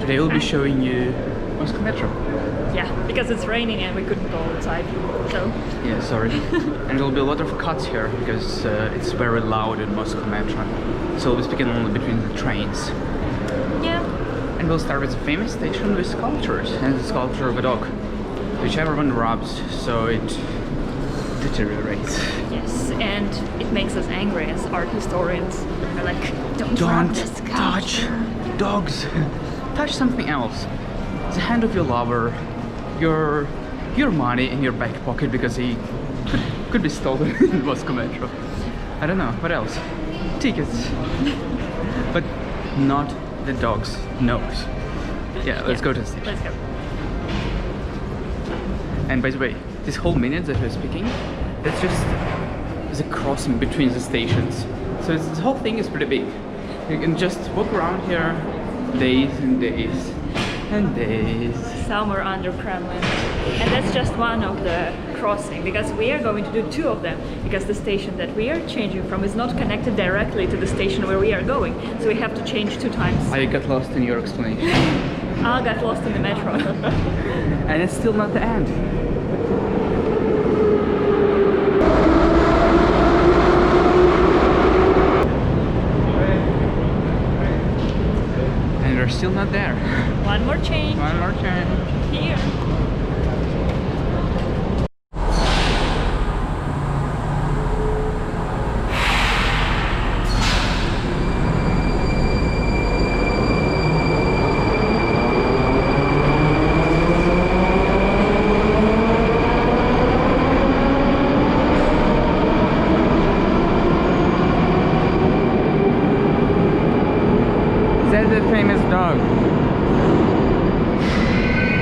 Today we'll be showing you Moscow Metro. Yeah, because it's raining and we couldn't go outside, so... Yeah, sorry. And there'll be a lot of cuts here because it's very loud in Moscow Metro. So we'll be speaking only between the trains. Yeah. And we'll start with the famous station with sculptures. And the sculpture of a dog, which everyone robs, so it deteriorates. Yes, and it makes us angry as art historians. We're like, don't touch dogs. Touch something else. The hand of your lover, your money in your back pocket because he could be stolen in Moscow Metro. I don't know, what else? Tickets. But not the dog's nose. Yeah, let's go to the station. Let's go. And by the way, this whole minute that we're speaking, that's just the crossing between the stations. So the whole thing is pretty big. You can just walk around here days and days and days. Somewhere under Kremlin. And that's just one of the crossing, because we are going to do two of them, because the station that we are changing from is not connected directly to the station where we are going. So we have to change 2 times. I got lost in your explanation. I got lost in the metro. And it's still not the end. And we're still not there. One more change. One more change. Here. That's the famous dog.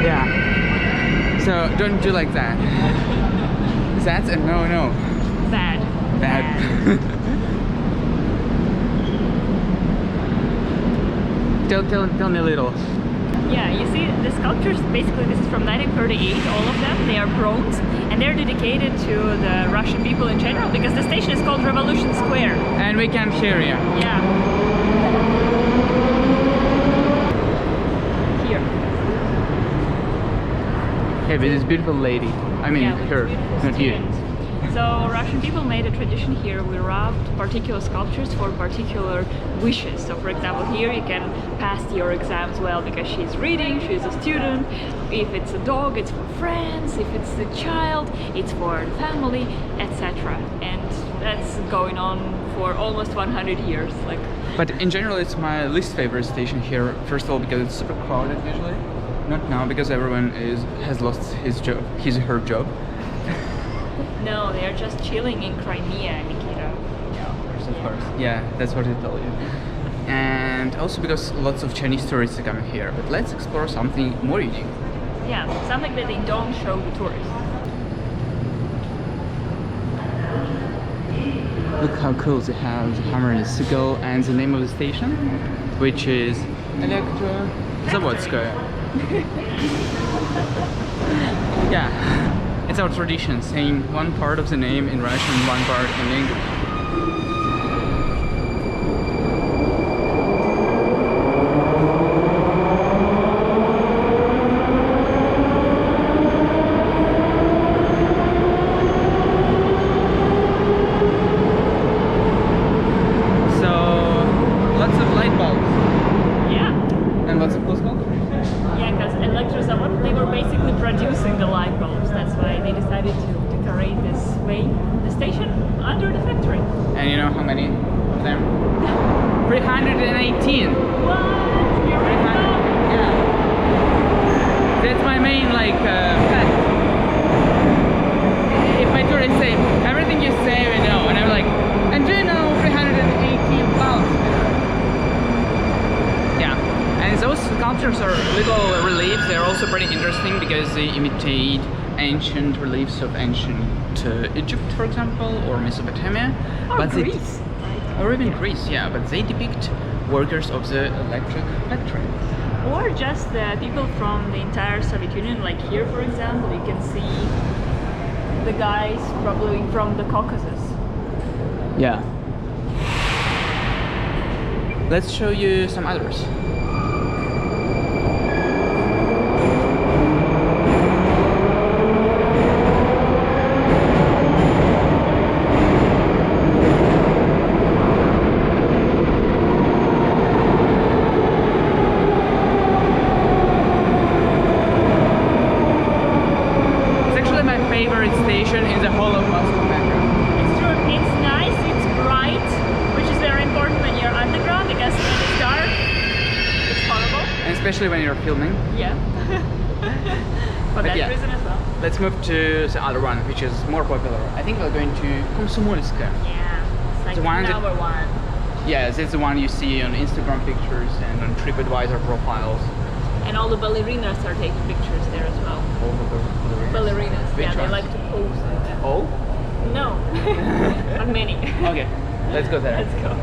Yeah. So don't do like that. That's a no. Bad. Bad. Tell me a little. Yeah, you see the sculptures, basically this is from 1938, all of them. They are bronze and they're dedicated to the Russian people in general, because the station is called Revolution Square. And we can't hear you. Yeah. Here. Yeah, with this beautiful lady. I mean, Yeah, with her, this beautiful not you. student. So Russian people made a tradition here. We robbed particular sculptures for particular wishes. So for example, here you can pass your exams well because she's reading, she's a student. If it's a dog, it's for friends. If it's a child, it's for family, etc. And that's going on for almost 100 years. Like. But in general, it's my least favorite station here. First of all, because it's super crowded usually. Not now, because everyone has lost his her job. No, they are just chilling in Crimea, Nikita. Yeah, of course. Yeah, that's what I tell you. And also because lots of Chinese tourists are coming here. But let's explore something more unique. Yeah, something that they don't show the tourists. Look how cool they have the hammer and the sickle and the name of the station, which is Elektrozavodskaya. Yeah. It's our tradition, saying one part of the name in Russian, one part in English. So, lots of light bulbs. Yeah. And lots of cool sculptures. Yeah, because Elektrozavod, they were basically producing the light bulbs. That's why they decided to decorate this way the station under the factory. And you know how many of them? 318. What? You're right now? Yeah. That's my main fact. If my tourists say everything you say we know, and I'm like, and do you know 318 bulbs? Yeah. And those sculptures are little reliefs. They're also pretty interesting because they imitate ancient reliefs of ancient Egypt, for example, or Mesopotamia. Or Greece. Or even Greece, yeah. But they depict workers of the electric factory. Or just the people from the entire Soviet Union, like here, for example, you can see the guys probably from the Caucasus. Yeah. Let's show you some others. especially when you're filming. Yeah. For that yeah. reason as well. Let's move to the other one, which is more popular. I think we're going to Komsomolskaya. Yeah, it's like The one that- number one. Yes, it's the one you see on Instagram pictures and on TripAdvisor profiles. And all the ballerinas are taking pictures there as well. All the Ballerinas, Which yeah, they ones? like to pose. Like that. Oh? No, not many. Okay, let's go there. Let's go.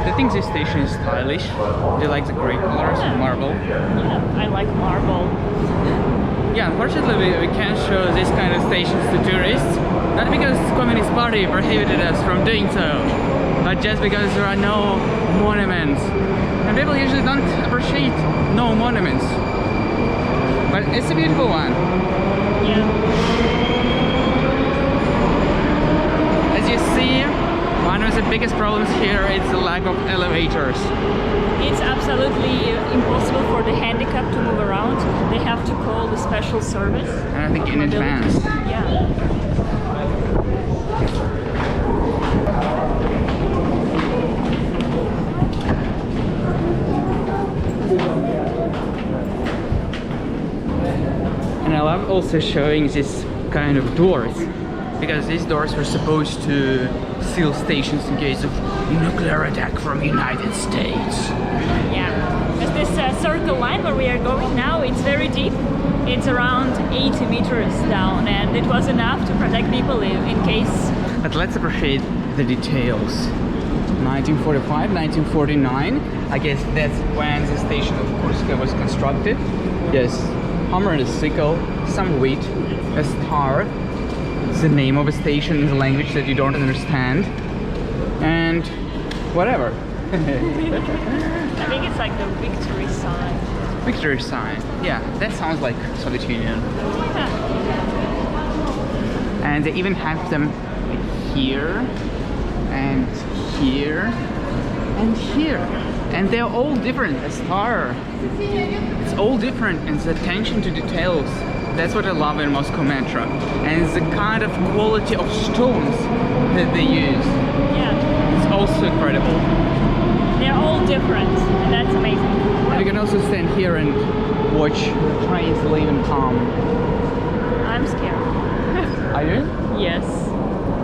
I think this station is stylish. Do you like the grey colors and marble? Yeah, I like marble. Yeah, unfortunately we can't show this kind of stations to tourists. Not because Communist Party prohibited us from doing so, but just because there are no monuments. And people usually don't appreciate no monuments. But it's a beautiful one. Yeah. As you see, one of the biggest problems here is the lack of elevators. It's absolutely impossible for the handicapped to move around. They have to call the special service. And I think in Mobility. advance. Yeah. And I love also showing this kind of doors, because these doors were supposed to seal stations in case of nuclear attack from United States. Yeah. There's this circle line where we are going now. It's very deep. It's around 80 meters down, and it was enough to protect people in case. But let's appreciate the details. 1945, 1949, I guess that's when the station of Kurskaya was constructed. Yes, hammer and a sickle, some wheat, a star, the name of a station in the language that you don't understand, and whatever. I think it's like the victory sign. Victory sign. Yeah, that sounds like Soviet Union. Yeah. And they even have them here, and here, and here. And they're all different. A star. It's all different, and the attention to details. That's what I love in Moscow Metro. And the kind of quality of stones that they use. Yeah. It's also incredible. They're all different, and that's amazing. And you can also stand here and watch trains leave and come. I'm scared. Are you? Yes.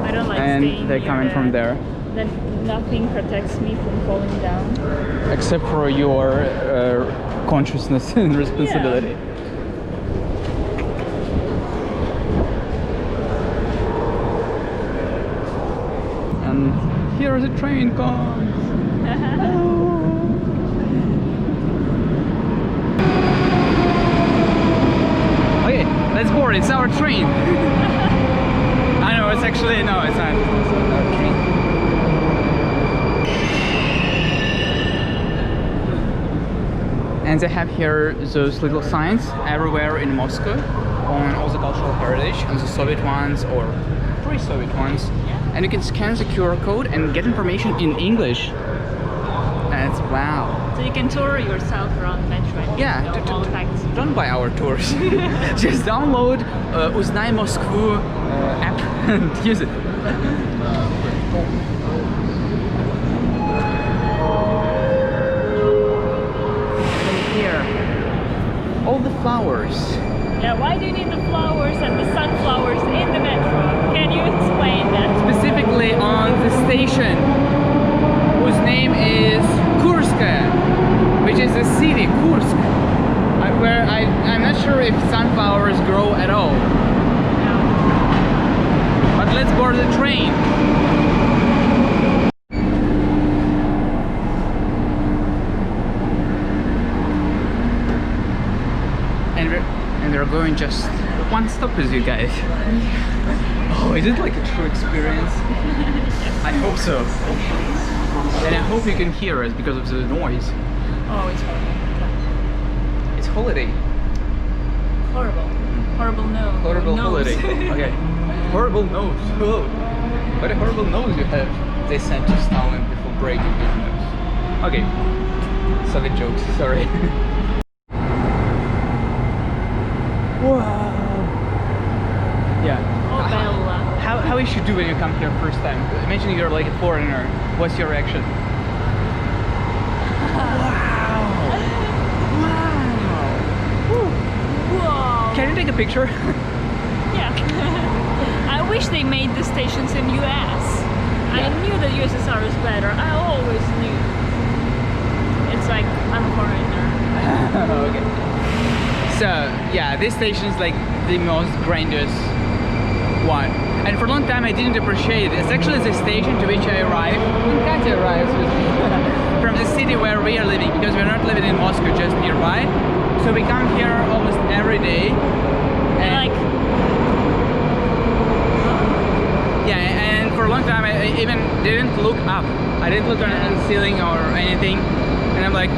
I don't like And staying they're near coming from there. Then nothing protects me from falling down. Except for your consciousness and responsibility. And here the train comes. Okay, let's board. It's our train. I know, it's actually, no, it's not. It's not our train. And they have here those little signs everywhere in Moscow on all the cultural heritage, on the Soviet ones or pre-Soviet ones. And you can scan the QR code and get information in English. That's wow. So you can tour yourself around Metro and Yeah, know all the facts. don't buy our tours. Just download Uznai Moskvu app and use it. Here, all the flowers. Yeah, why do you need the flowers and the sunflowers in the metro? Can you explain that? Specifically on the station, whose name is Kurskaya, which is a city, Kursk, where I'm not sure if sunflowers grow at all. But let's board the train. And we're going just one stop with you guys. Oh, is it like a true experience? I hope so. And I hope you can hear us because of the noise. Oh, it's horrible. It's holiday. Horrible. Horrible nose. Horrible nose. holiday. Okay. Horrible nose. Oh. What a horrible nose you have. They sent to Stalin before breaking his nose. Okay. Solid jokes, sorry. Wow. Yeah. Oh, bella. How you should do when you come here first time? Imagine you're like a foreigner. What's your reaction? Wow. Wow. Whoa. Can you take a picture? Yeah. I wish they made the stations in US. I knew that USSR is better. I always knew. It's like I'm a foreigner. Okay. So yeah, this station is like the most grandiose one. And for a long time I didn't appreciate it. It's actually the station to which I arrived. Katya arrives with me. From the city where we are living, because we're not living in Moscow, just nearby. So we come here almost every day. And Like, yeah, and for a long time I even didn't look up. I didn't look on the ceiling or anything. And I'm like,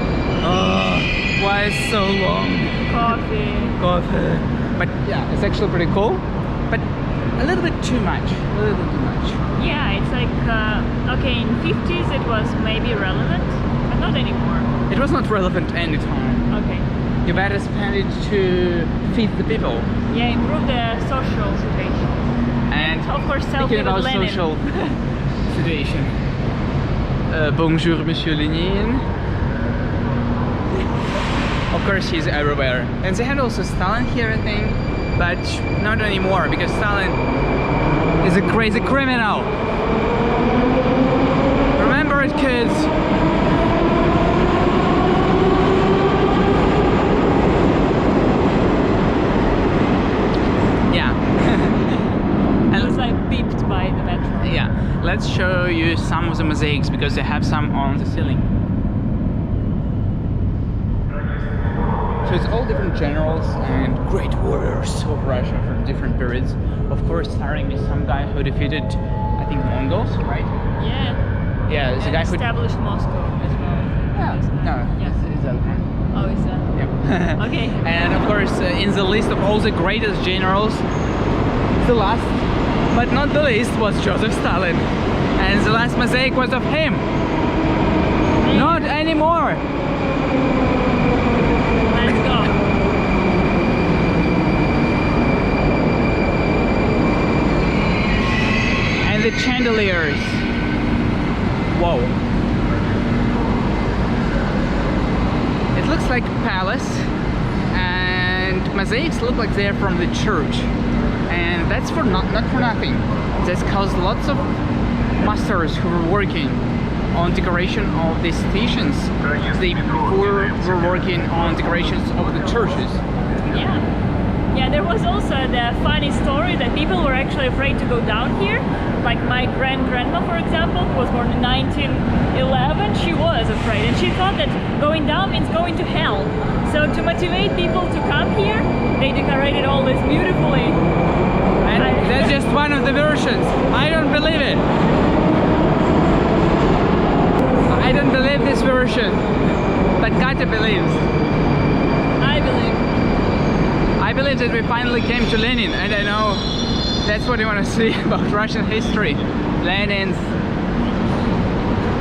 oh, why so long? coffee. Coffee. But yeah, it's actually pretty cool. But a little bit too much. A little bit too much. Yeah, it's like, okay, in 50s it was maybe relevant, but not anymore. It was not relevant anytime. Okay. You better spend it to feed the people. Yeah, improve the social situation. And Of course, selfie speaking with about Lenin. social situation. Bonjour, Monsieur Lenin. Of course, he's everywhere. And they had also Stalin here, I think, but not anymore because Stalin is a crazy criminal. Remember it, kids. Yeah. It was like beeped by the metro. Yeah, let's show you some of the mosaics because they have some on the ceiling. So it's all different generals and great warriors of Russia from different periods. Of course, starting with some guy who defeated, I think, Mongols, right? Yeah. Yeah, it's a And guy who. established Moscow as well. Yeah, no, Yeah. it's that one. Oh, is that? Yeah. Okay. And of course, in the list of all the greatest generals, the last, but not the least, was Joseph Stalin. And the last mosaic was of him. Not anymore. Let's go. And the chandeliers. Whoa. It looks like a palace, and mosaics look like they're from the church. And that's for not for nothing. That's because lots of masters who were working on decoration of these stations, they were working on decorations of the churches. Yeah. Yeah, there was also the funny story that people were actually afraid to go down here. Like my grandma, for example, who was born in 1911, she was afraid. And she thought that going down means going to hell. So to motivate people to come here, they decorated all this beautifully. And that's just one of the versions. I don't believe it. I don't believe this version. But Katya believes. I believe. I believe that we finally came to Lenin, and I know that's what you want to see about Russian history. Lenin's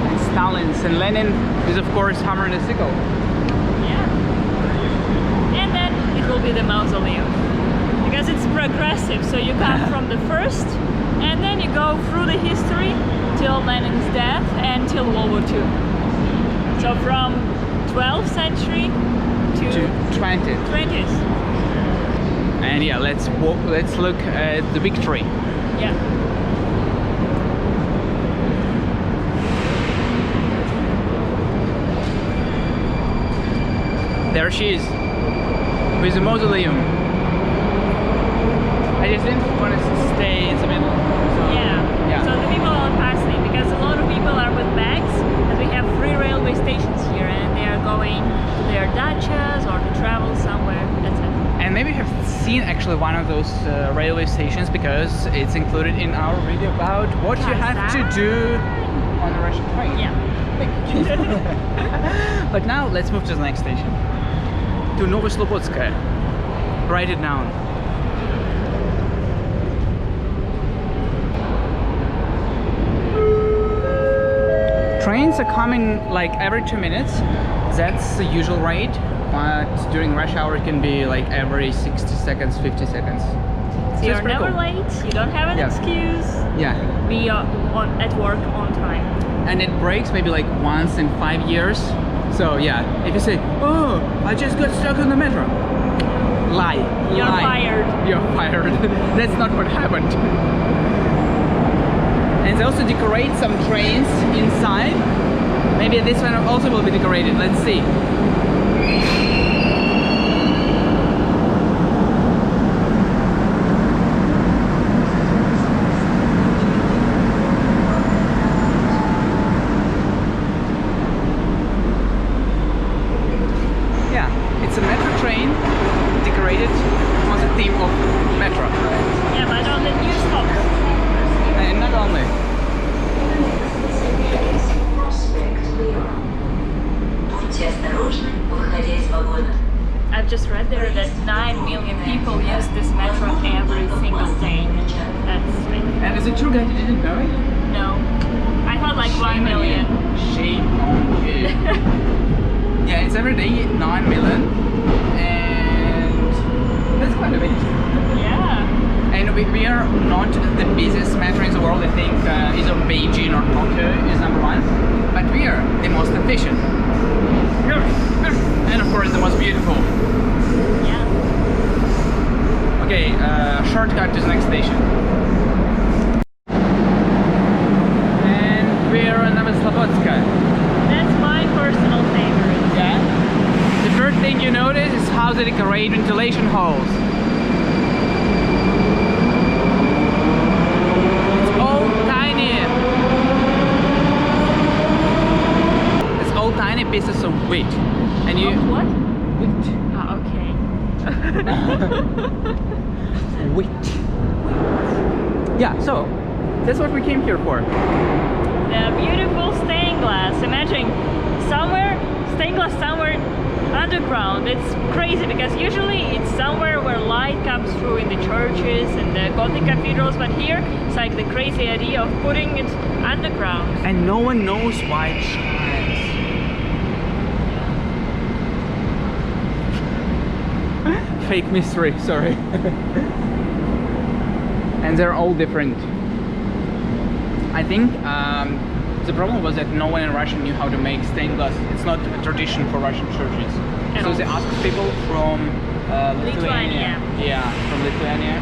and Stalin's, and Lenin is of course hammer and a sickle. Yeah. And then it will be the mausoleum. Because it's progressive, so you come from the first, and then you go through the history till Lenin's death and till World War II. So from 12th century to 20th. 20th. And yeah, let's look at the big tree. Yeah. There she is, with the mausoleum. I just didn't want to stay in the middle. So, Yeah. So the people are passing because a lot of people are with bags, as we have 3 railway stations here, and they are going to their dachas or to travel somewhere. That's it. And maybe you have seen actually one of those railway stations because it's included in our video about what you have to do on a Russian train. Yeah. But now let's move to the next station. To Novoslobodskaya. Write it down. Trains are coming like every 2 minutes. That's the usual rate, but during rush hour it can be like every 60 seconds, 50 seconds. So you're pretty never cool. late, you don't have an Yeah. excuse. Yeah. Be at work on time. And it breaks maybe like once in 5 years. So yeah, if you say, oh, I just got stuck in the metro. Lie. You're Lie. fired. You're fired. That's not what happened. And they also decorate some trains inside. Maybe this one also will be decorated. Let's see. Yeah, it's a metro train decorated on the theme of metro. Yeah, but on the new stops. And not only. Будьте осторожны, выходя из вагона. I've just read there that 9 million people use this metro every single day. That's And as a tour guide, you didn't know it? no. I thought like 1 million. Shame on you. Yeah, it's every day 9 million. And that's quite a bit. Yeah. And we are not the busiest metro in the world. I think either Beijing or Tokyo is #1. But we are the most efficient. And of course the most beautiful. Yeah. Okay, shortcut to the next station. And we're in Novoslobodskaya. That's my personal favorite. Yeah. The first thing you notice is how they decorate ventilation holes. It's all tiny. It's all tiny pieces of wheat. And you Of what? wheat. Ah, okay. Wheat. Yeah, so that's what we came here for. The beautiful stained glass. Imagine stained glass somewhere underground. It's crazy because usually it's somewhere where light comes through in the churches and the Gothic cathedrals, but here it's like the crazy idea of putting it underground. And no one knows why it shines. Fake mystery, sorry. And they're all different. I think the problem was that no one in Russia knew how to make stained glass. It's not a tradition for Russian churches. At So all. they asked people from Lithuania. Yeah, from Lithuania.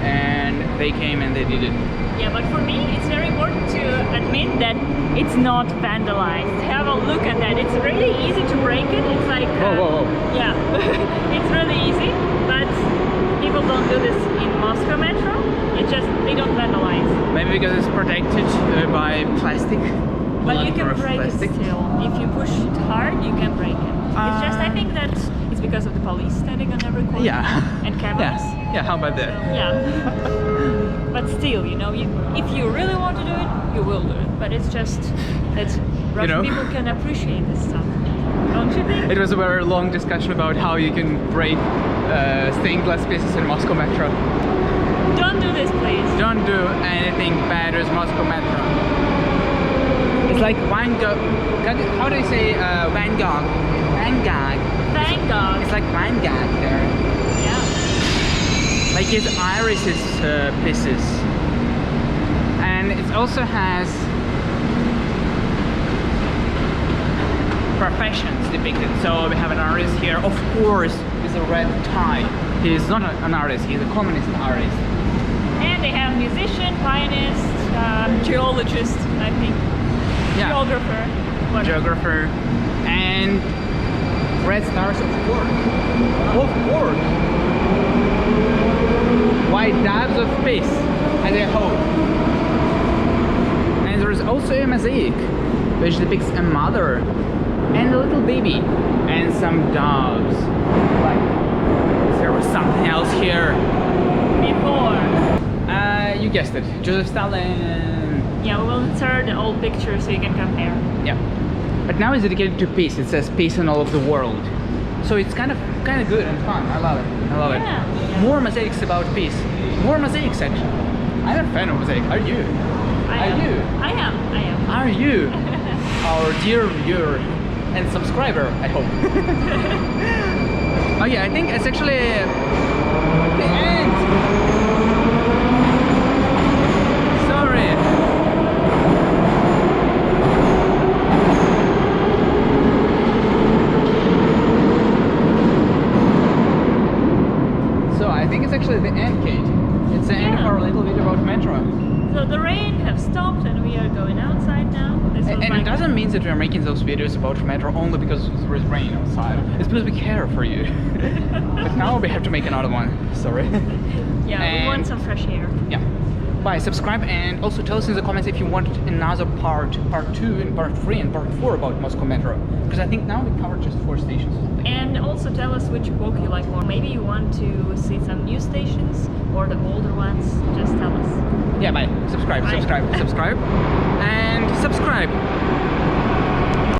And they came and they did it. Yeah, but for me it's very important to admit that it's not vandalized. Have a look at that. It's really easy to break it. It's like Whoa. yeah, it's really easy, but people don't do this in Moscow Metro. It's just they don't vandalize. Maybe because it's protected by plastic. But you can Bulletproof break plastic. it still. If you push it hard, you can break it. It's just I think that it's because of the police standing on every corner. Yeah. And cameras. Yeah, how about that? Yeah. But still, you know, if you really want to do it, you will do it. But it's just that Russian know? people can appreciate this stuff. Don't you think? It was a very long discussion about how you can break stained glass pieces in Moscow Metro. Don't do this, please. Don't do anything bad with Moscow Metro. It's like Van Gogh. How do you say Van Gogh? Van Gogh. Thank God. It's like Van Gogh there. Yeah. Like his irises pieces. And it also has professions depicted. So we have an artist here, of course, with a red tie. He's not an artist, he's a communist artist. And they have musician, pianist, geologist, I think. Yeah. Geographer. whatever. Geographer, and red stars, of course. Of course. White doves of peace, as I hope. And there is also a mosaic which depicts a mother and a little baby and some doves. Like there was something else here. Before. You guessed it, Joseph Stalin. Yeah, we will insert the old picture so you can compare. Yeah, but now it's dedicated to peace. It says peace in all of the world, so it's kind of good and fun. I love it. I love it. Yeah. More mosaics about peace. More mosaics actually. I'm a fan of mosaic. Are you? I Are am. you? I am. Are you? Our dear viewer. and subscriber, I hope. Oh yeah, I think it's actually the end. Sorry. So I think it's actually the end, Kate. It's the end of our little video about metro. So the rain has stopped and we are going outside now. This was And like it doesn't mean that we're making those videos about metro only because there is rain outside. It's because we care for you. But now we have to make another one. Sorry. Yeah, we want some fresh air. Yeah. Bye, subscribe, and also tell us in the comments if you want another part 2 and part 3 and part 4 about Moscow Metro. Because I think now we covered just 4 stations. And also tell us which epoch you like more. Maybe you want to see some new stations or the older ones. Just tell us. Yeah, bye. Subscribe, Bye. subscribe, subscribe. And subscribe.